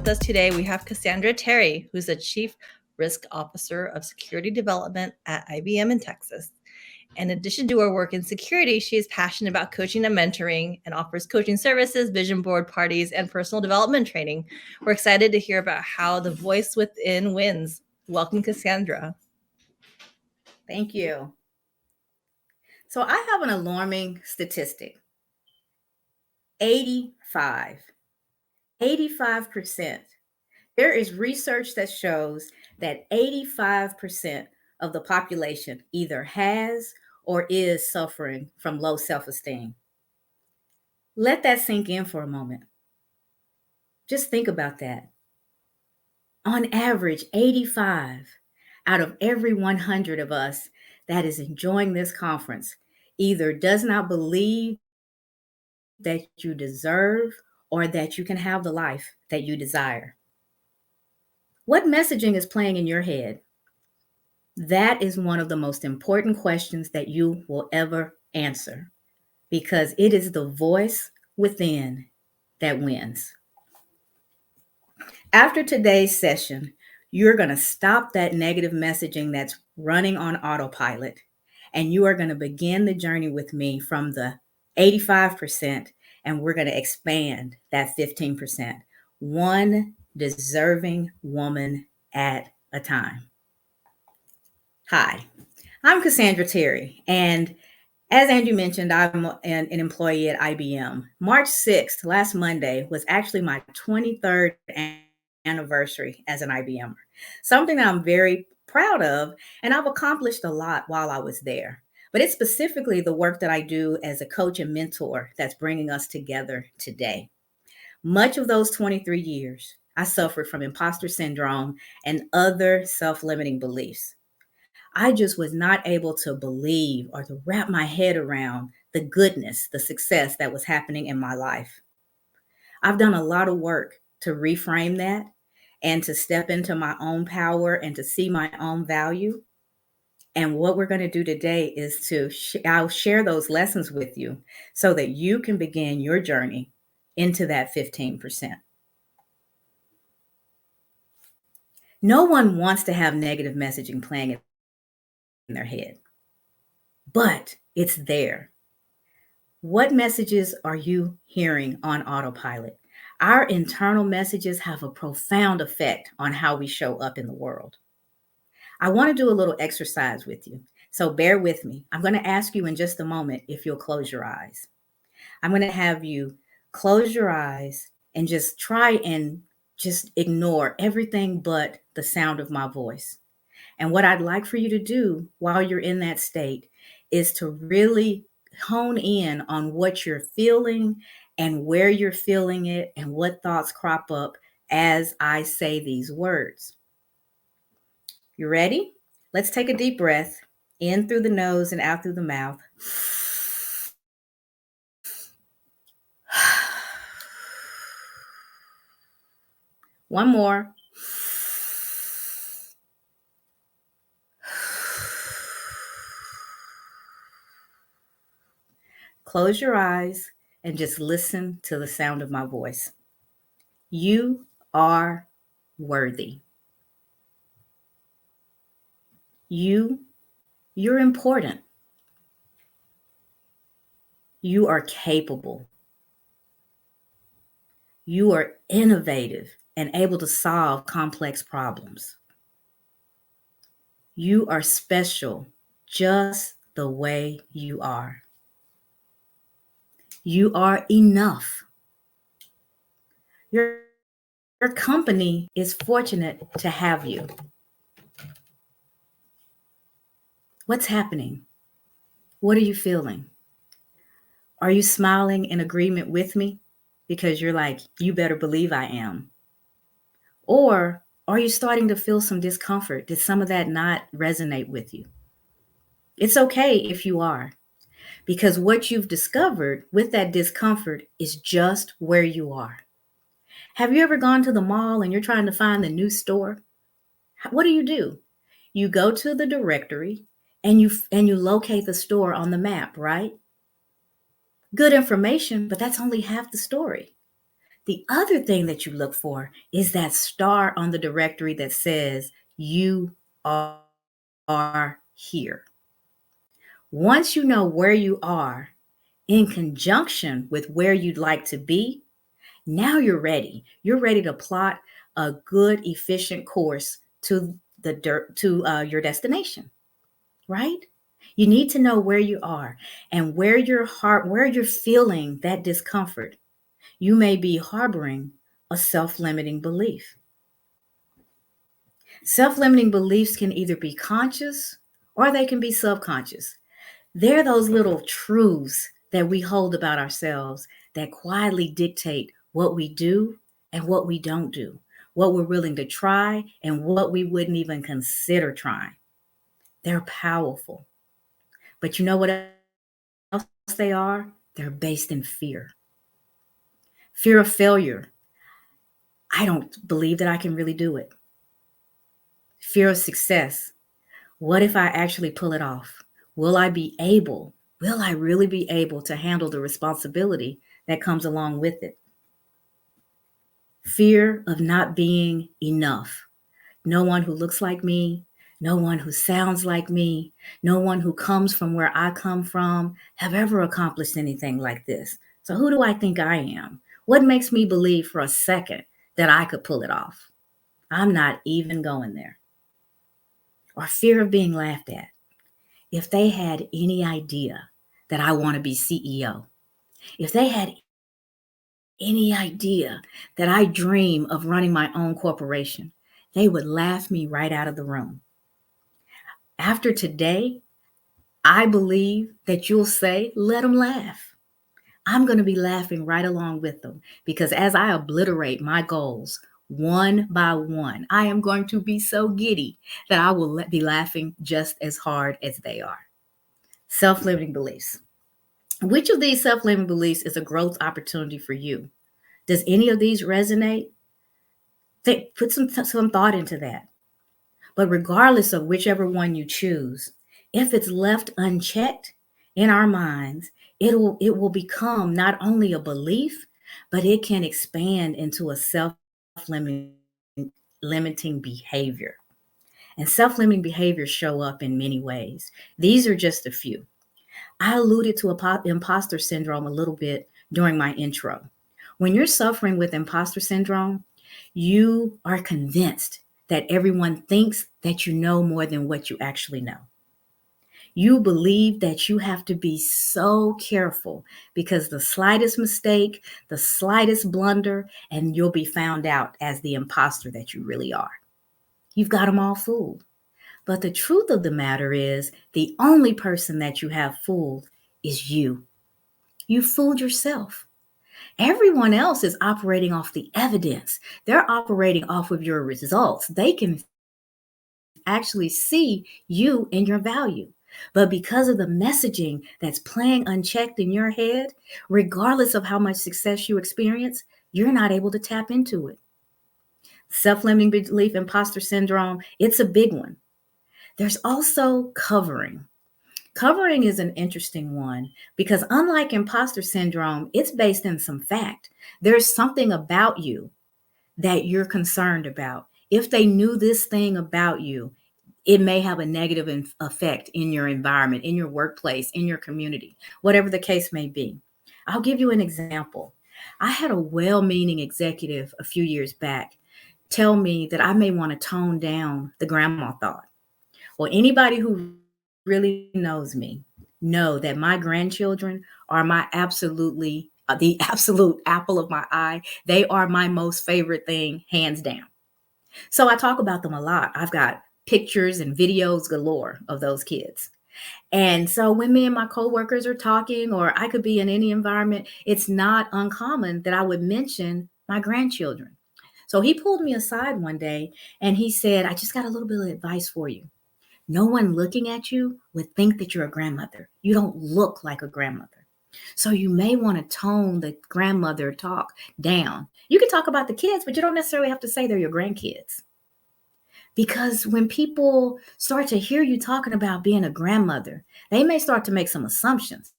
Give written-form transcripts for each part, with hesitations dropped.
with us today, we have Cassandra Terry, who's the Chief Risk Officer of Security Development at IBM in Texas. In addition to her work in security, she is passionate about coaching and mentoring and offers coaching services, vision board parties, and personal development training. We're excited to hear about how the voice within wins. Welcome, Cassandra. Thank you. So I have an alarming statistic. 85%. There is research that shows that 85% of the population either has or is suffering from low self-esteem. Let that sink in for a moment. Just think about that. On average, 85 out of every 100 of us that is enjoying this conference either does not believe that you deserve or that you can have the life that you desire. What messaging is playing in your head? That is one of the most important questions that you will ever answer, because it is the voice within that wins. After today's session, you're going to stop that negative messaging that's running on autopilot, and you are going to begin the journey with me from the 85%, and we're going to expand that 15%, one deserving woman at a time. Hi, I'm Cassandra Terry, and as Andrew mentioned, I'm an employee at IBM. March 6th, last Monday, was actually my 23rd anniversary as an IBMer, something that I'm very proud of, and I've accomplished a lot while I was there. But it's specifically the work that I do as a coach and mentor that's bringing us together today. Much of those 23 years, I suffered from imposter syndrome and other self-limiting beliefs. I just was not able to believe or to wrap my head around the goodness, the success that was happening in my life. I've done a lot of work to reframe that and to step into my own power and to see my own value. And what we're going to do today is I'll share those lessons with you so that you can begin your journey into that 15%. No one wants to have negative messaging playing in their head, but it's there. What messages are you hearing on autopilot? Our internal messages have a profound effect on how we show up in the world. I want to do a little exercise with you, so bear with me. I'm going to ask you in just a moment if you'll close your eyes. I'm going to have you close your eyes and just try and just ignore everything but the sound of my voice. And what I'd like for you to do while you're in that state is to really hone in on what you're feeling and where you're feeling it and what thoughts crop up as I say these words. You ready? Let's take a deep breath in through the nose and out through the mouth. One more. Close your eyes and just listen to the sound of my voice. You are worthy. You're important. You are capable. You are innovative and able to solve complex problems. You are special just the way you are. You are enough. Your company is fortunate to have you. What's happening? What are you feeling? Are you smiling in agreement with me? Because you're like, you better believe I am. Or are you starting to feel some discomfort? Did some of that not resonate with you? It's okay if you are, because what you've discovered with that discomfort is just where you are. Have you ever gone to the mall and you're trying to find the new store? What do? You go to the directory and you locate the store on the map, right? Good information, but that's only half the story. The other thing that you look for is that star on the directory that says you are here. Once you know where you are in conjunction with where you'd like to be, now you're ready. You're ready to plot a good, efficient course to your destination, right? You need to know where you are and where you're feeling that discomfort. You may be harboring a self-limiting belief. Self-limiting beliefs can either be conscious or they can be subconscious. They're those little truths that we hold about ourselves that quietly dictate what we do and what we don't do, what we're willing to try and what we wouldn't even consider trying. They're powerful. But you know what else they are? They're based in fear. Fear of failure. I don't believe that I can really do it. Fear of success. What if I actually pull it off? Will I really be able to handle the responsibility that comes along with it? Fear of not being enough. No one who looks like me, no one who sounds like me, no one who comes from where I come from have ever accomplished anything like this. So who do I think I am? What makes me believe for a second that I could pull it off? I'm not even going there. Or fear of being laughed at. If they had any idea that I want to be CEO, if they had any idea that I dream of running my own corporation, they would laugh me right out of the room. After today, I believe that you'll say, let them laugh. I'm going to be laughing right along with them because as I obliterate my goals one by one, I am going to be so giddy that I will be laughing just as hard as they are. Self-limiting beliefs. Which of these self-limiting beliefs is a growth opportunity for you? Does any of these resonate? Put some thought into that. But regardless of whichever one you choose, if it's left unchecked in our minds, it will become not only a belief, but it can expand into a self-limiting behavior. And self-limiting behaviors show up in many ways. These are just a few. I alluded to imposter syndrome a little bit during my intro. When you're suffering with imposter syndrome, you are convinced that everyone thinks that you know more than what you actually know. You believe that you have to be so careful because the slightest mistake, the slightest blunder, and you'll be found out as the imposter that you really are. You've got them all fooled. But the truth of the matter is, the only person that you have fooled is you. You fooled yourself. Everyone else is operating off the evidence. They're operating off of your results. They can actually see you and your value. But because of the messaging that's playing unchecked in your head, regardless of how much success you experience, you're not able to tap into it. Self-limiting belief, imposter syndrome, it's a big one. There's also covering. Covering is an interesting one because unlike imposter syndrome, it's based in some fact. There's something about you that you're concerned about. If they knew this thing about you, it may have a negative effect in your environment, in your workplace, in your community, whatever the case may be. I'll give you an example. I had a well-meaning executive a few years back tell me that I may want to tone down the grandma thought. Well, anybody who really knows me know that my grandchildren are my the absolute apple of my eye. They are my most favorite thing, hands down. So I talk about them a lot. I've got pictures and videos galore of those kids. And so when me and my coworkers are talking, or I could be in any environment, it's not uncommon that I would mention my grandchildren. So he pulled me aside one day and he said, I just got a little bit of advice for you. No one looking at you would think that you're a grandmother. You don't look like a grandmother. So you may want to tone the grandmother talk down. You can talk about the kids, but you don't necessarily have to say they're your grandkids. Because when people start to hear you talking about being a grandmother, they may start to make some assumptions.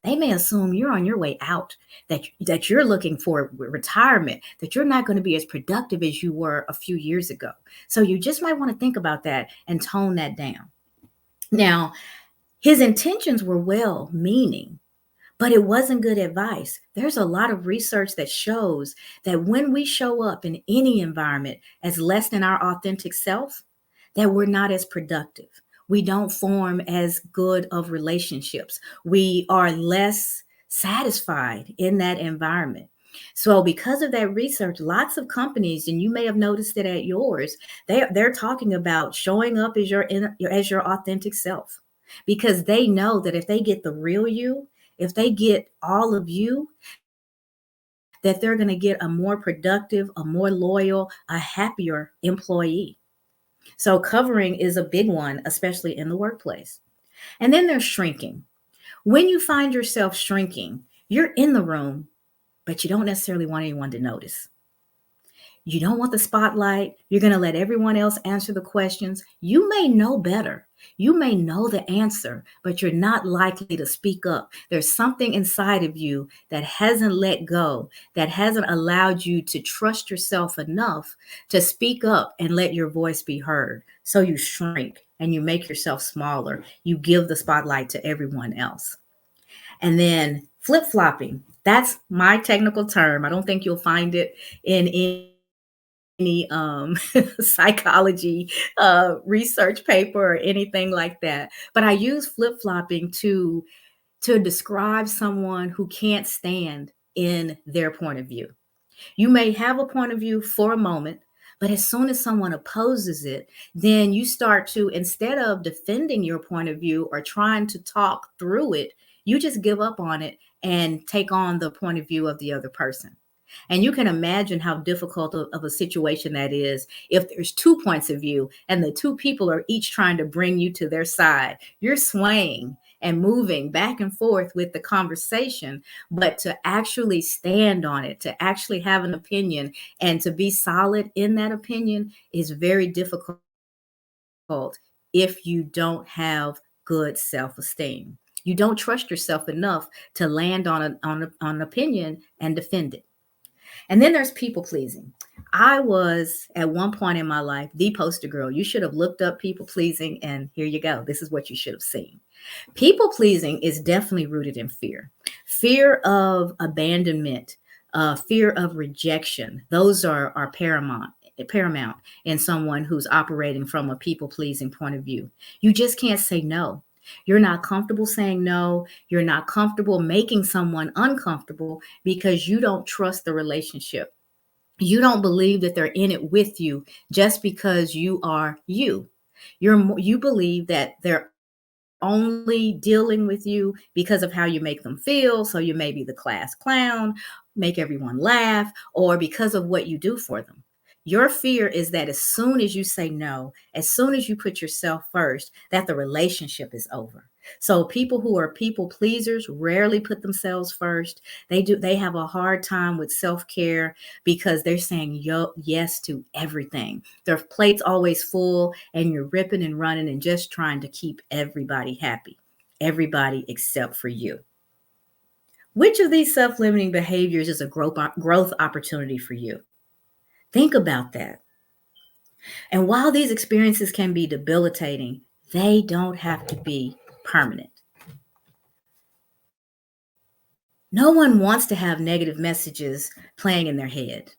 They may assume you're on your way out, that you're looking for retirement, that you're not going to be as productive as you were a few years ago. So you just might want to think about that and tone that down. Now, his intentions were well meaning, but it wasn't good advice. There's a lot of research that shows that when we show up in any environment as less than our authentic self, that we're not as productive. We don't form as good of relationships. We are less satisfied in that environment. So because of that research, lots of companies, and you may have noticed it at yours, they're talking about showing up as your authentic self, because they know that if they get the real you, if they get all of you, that they're going to get a more productive, a more loyal, a happier employee. So covering is a big one, especially in the workplace. And then there's shrinking. When you find yourself shrinking, you're in the room, but you don't necessarily want anyone to notice. You don't want the spotlight. You're going to let everyone else answer the questions. You may know better. You may know the answer, but you're not likely to speak up. There's something inside of you that hasn't let go, that hasn't allowed you to trust yourself enough to speak up and let your voice be heard. So you shrink and you make yourself smaller. You give the spotlight to everyone else. And then flip-flopping. That's my technical term. I don't think you'll find it in any psychology research paper or anything like that. But I use flip-flopping to describe someone who can't stand in their point of view. You may have a point of view for a moment, but as soon as someone opposes it, then you start to, instead of defending your point of view or trying to talk through it, you just give up on it and take on the point of view of the other person. And you can imagine how difficult of a situation that is if there's 2 points of view and the 2 people are each trying to bring you to their side. You're swaying and moving back and forth with the conversation, but to actually stand on it, to actually have an opinion and to be solid in that opinion is very difficult if you don't have good self-esteem. You don't trust yourself enough to land on an opinion and defend it. And then there's people pleasing. I was at one point in my life the poster girl. You should have looked up people pleasing, and here you go. This is what you should have seen. People pleasing is definitely rooted in fear of abandonment, fear of rejection. Those are paramount in someone who's operating from a people pleasing point of view. You just can't say no. You're not comfortable saying no. You're not comfortable making someone uncomfortable because you don't trust the relationship. You don't believe that they're in it with you just because you are you. You believe that they're only dealing with you because of how you make them feel. So you may be the class clown, make everyone laugh, or because of what you do for them. Your fear is that as soon as you say no, as soon as you put yourself first, that the relationship is over. So people who are people pleasers rarely put themselves first. They have a hard time with self-care because they're saying yes to everything. Their plate's always full and you're ripping and running and just trying to keep everybody happy. Everybody except for you. Which of these self-limiting behaviors is a growth opportunity for you? Think about that. And while these experiences can be debilitating, they don't have to be permanent. No one wants to have negative messages playing in their head.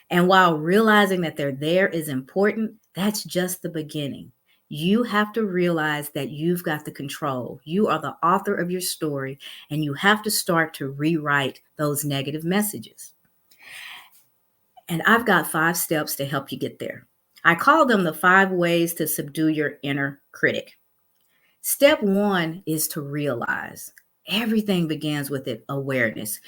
And while realizing that they're there is important, that's just the beginning. You have to realize that you've got the control. You are the author of your story, and you have to start to rewrite those negative messages. And I've got 5 steps to help you get there. I call them the 5 ways to subdue your inner critic. Step 1 is to realize. Everything begins with awareness.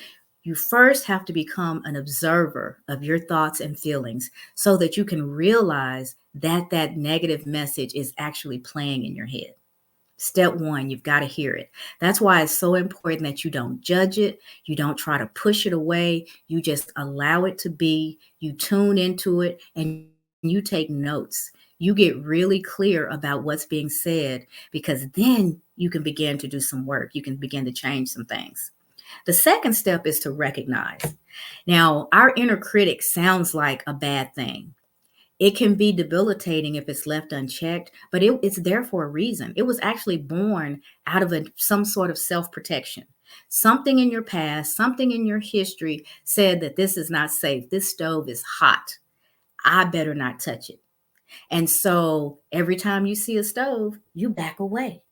You first have to become an observer of your thoughts and feelings so that you can realize that that negative message is actually playing in your head. Step 1, you've got to hear it. That's why it's so important that you don't judge it. You don't try to push it away. You just allow it to be. You tune into it and you take notes. You get really clear about what's being said, because then you can begin to do some work. You can begin to change some things. The second step is to recognize. Now, our inner critic sounds like a bad thing. It can be debilitating if it's left unchecked, but it's there for a reason. It was actually born out of some sort of self protection. Something in your past, something in your history said that this is not safe. This stove is hot. I better not touch it. And so every time you see a stove, you back away.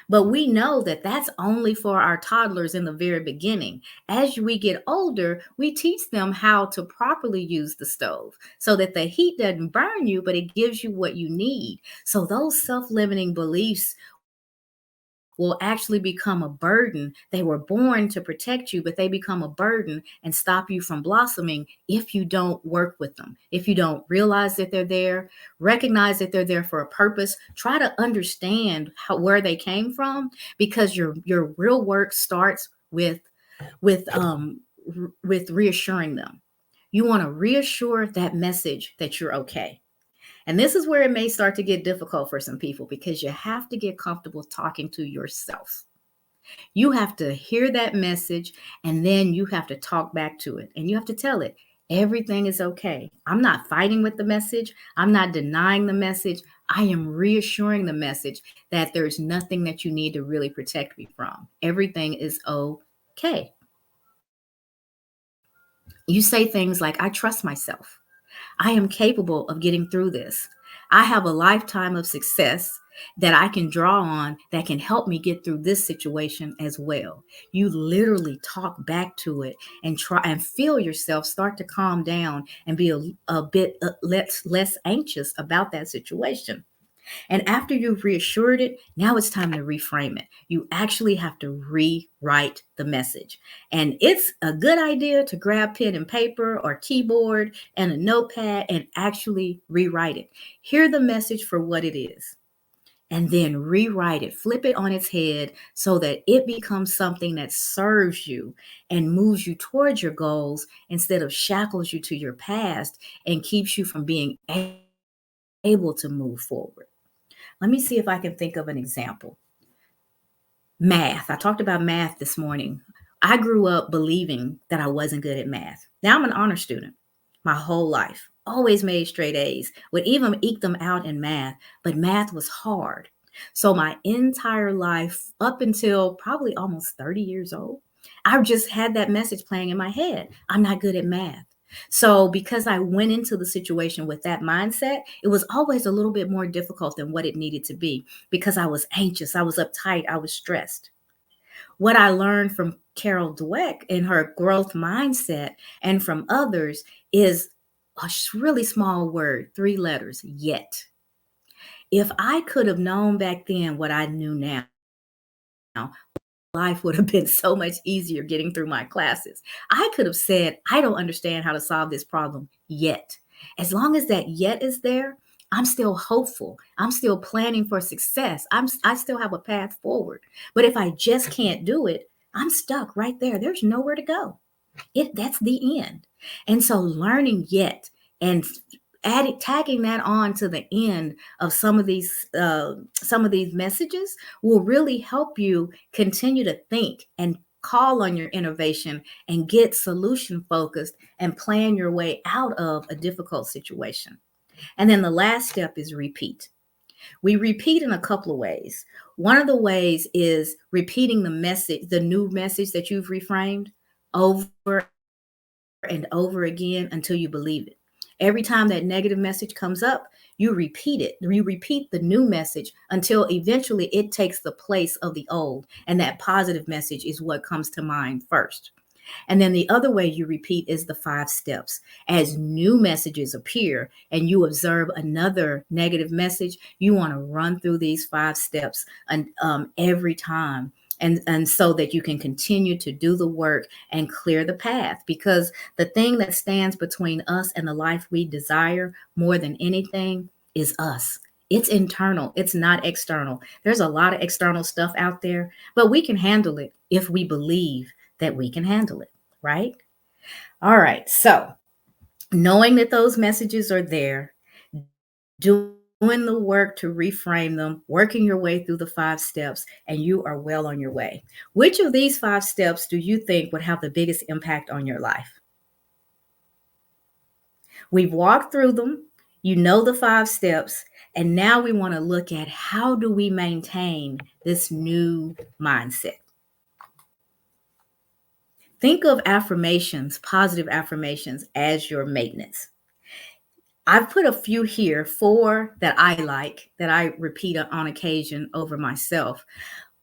But we know that that's only for our toddlers in the very beginning. As we get older, we teach them how to properly use the stove so that the heat doesn't burn you, but it gives you what you need. So those self-limiting beliefs will actually become a burden. They were born to protect you, but they become a burden and stop you from blossoming if you don't work with them. If you don't realize that they're there, recognize that they're there for a purpose, try to understand where they came from, because your real work starts with reassuring them. You want to reassure that message that you're okay. And this is where it may start to get difficult for some people, because you have to get comfortable talking to yourself. You have to hear that message, and then you have to talk back to it, and you have to tell it everything is okay. I'm not fighting with the message. I'm not denying the message. I am reassuring the message that there's nothing that you need to really protect me from. Everything is okay. You say things like, I trust myself. I am capable of getting through this. I have a lifetime of success that I can draw on that can help me get through this situation as well. You literally talk back to it and try and feel yourself start to calm down and be a bit less anxious about that situation. And after you've reassured it, now it's time to reframe it. You actually have to rewrite the message. And it's a good idea to grab pen and paper or keyboard and a notepad and actually rewrite it. Hear the message for what it is, and then rewrite it, flip it on its head so that it becomes something that serves you and moves you towards your goals instead of shackles you to your past and keeps you from being able to move forward. Let me see if I can think of an example. Math. I talked about math this morning. I grew up believing that I wasn't good at math. Now I'm an honor student my whole life. Always made straight A's, would even eke them out in math, but math was hard. So my entire life, up until probably almost 30 years old, I just had that message playing in my head. I'm not good at math. So because I went into the situation with that mindset, it was always a little bit more difficult than what it needed to be, because I was anxious, I was uptight, I was stressed. What I learned from Carol Dweck in her growth mindset and from others is a really small word, 3 letters, yet. If I could have known back then what I knew now, life would have been so much easier getting through my classes. I could have said, I don't understand how to solve this problem yet. As long as that yet is there, I'm still hopeful. I'm still planning for success. I still have a path forward. But if I just can't do it, I'm stuck right there. There's nowhere to go. That's the end. And so learning yet and tagging that on to the end of some of these messages will really help you continue to think and call on your innovation and get solution focused and plan your way out of a difficult situation. And then the last step is repeat. We repeat in a couple of ways. One of the ways is repeating the message, the new message that you've reframed over and over again until you believe it. Every time that negative message comes up, you repeat it. You repeat the new message until eventually it takes the place of the old, and that positive message is what comes to mind first. And then the other way you repeat is the 5 steps. As new messages appear and you observe another negative message, you want to run through these 5 steps every time. And so that you can continue to do the work and clear the path, because the thing that stands between us and the life we desire more than anything is us. It's internal. It's not external. There's a lot of external stuff out there, but we can handle it if we believe that we can handle it, right? All right. So knowing that those messages are there, doing doing the work to reframe them, working your way through the 5 steps, and you are well on your way. Which of these 5 steps do you think would have the biggest impact on your life? We've walked through them. You know the 5 steps. And now we want to look at how do we maintain this new mindset? Think of affirmations, positive affirmations, as your maintenance. I've put a few here, 4 that I like, that I repeat on occasion over myself.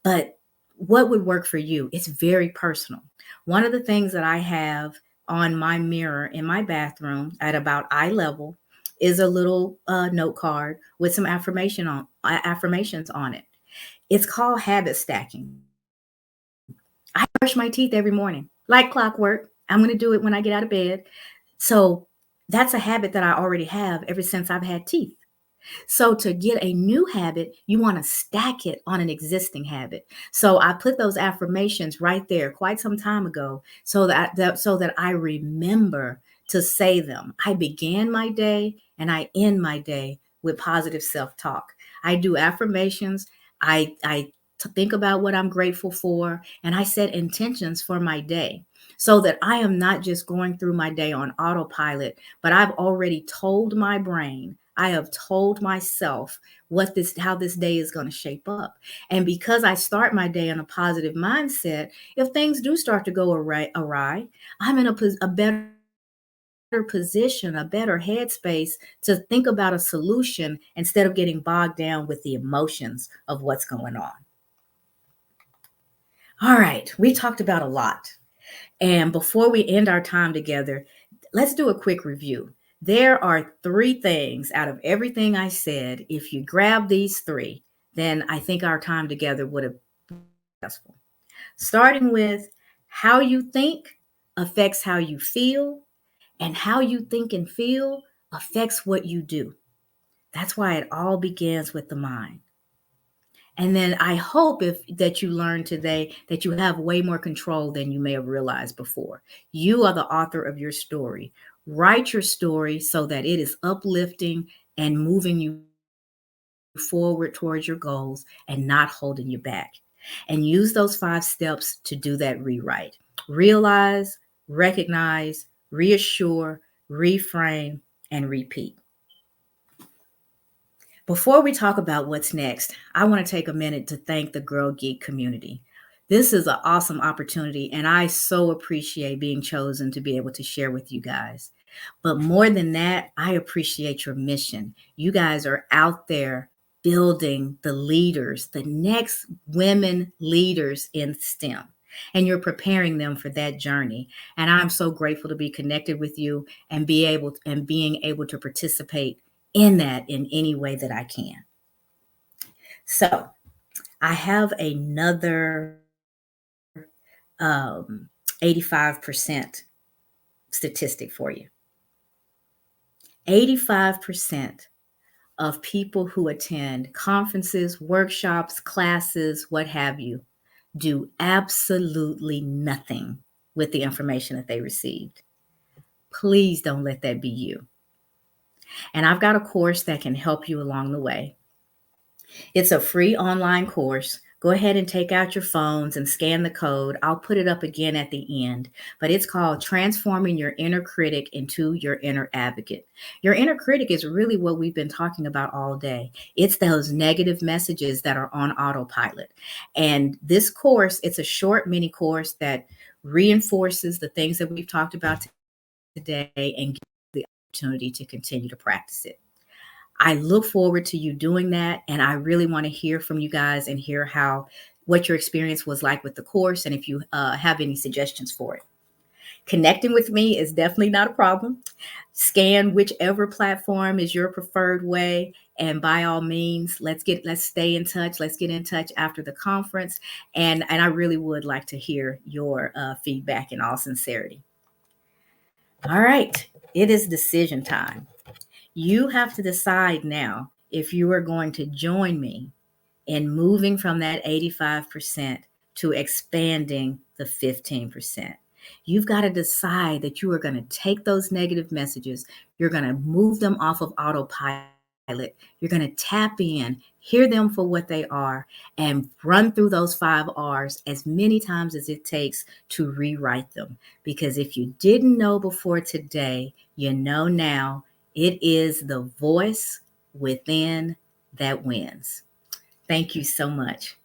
But what would work for you? It's very personal. One of the things that I have on my mirror in my bathroom at about eye level is a little note card with some affirmations on it. It's called habit stacking. I brush my teeth every morning, like clockwork. I'm going to do it when I get out of bed. So that's a habit that I already have ever since I've had teeth. So to get a new habit, you want to stack it on an existing habit. So I put those affirmations right there quite some time ago so that I remember to say them. I began my day and I end my day with positive self-talk. I do affirmations. I think about what I'm grateful for, and I set intentions for my day so that I am not just going through my day on autopilot, but I've already told my brain, I have told myself how this day is going to shape up. And because I start my day in a positive mindset, if things do start to go awry, I'm in a better position, a better headspace to think about a solution instead of getting bogged down with the emotions of what's going on. All right, we talked about a lot. And before we end our time together, let's do a quick review. There are 3 things out of everything I said. If you grab these 3, then I think our time together would have been successful. Starting with how you think affects how you feel, and how you think and feel affects what you do. That's why it all begins with the mind. And then I hope that you learned today that you have way more control than you may have realized before. You are the author of your story. Write your story so that it is uplifting and moving you forward towards your goals and not holding you back. And use those 5 steps to do that rewrite. Realize, recognize, reassure, reframe, and repeat. Before we talk about what's next, I want to take a minute to thank the Girl Geek community. This is an awesome opportunity, and I so appreciate being chosen to be able to share with you guys. But more than that, I appreciate your mission. You guys are out there building the leaders, the next women leaders in STEM, and you're preparing them for that journey. And I'm so grateful to be connected with you and being able to participate in that in any way that I can. So I have another 85% statistic for you. 85% of people who attend conferences, workshops, classes, what have you, do absolutely nothing with the information that they received. Please don't let that be you. And I've got a course that can help you along the way. It's a free online course. Go ahead and take out your phones and scan the code. I'll put it up again at the end, but it's called Transforming Your Inner Critic into Your Inner Advocate. Your inner critic is really what we've been talking about all day. It's those negative messages that are on autopilot. And this course, it's a short mini course that reinforces the things that we've talked about today and gives you the opportunity to continue to practice it. I look forward to you doing that. And I really want to hear from you guys and hear what your experience was like with the course and if you have any suggestions for it. Connecting with me is definitely not a problem. Scan whichever platform is your preferred way. And by all means, let's stay in touch. Let's get in touch after the conference. And I really would like to hear your feedback in all sincerity. All right. It is decision time. You have to decide now if you are going to join me in moving from that 85% to expanding the 15%. You've got to decide that you are going to take those negative messages, you're going to move them off of autopilot, You're going to tap in, hear them for what they are, and run through those 5 R's as many times as it takes to rewrite them. Because if you didn't know before today, you know now. It is the voice within that wins. Thank you so much.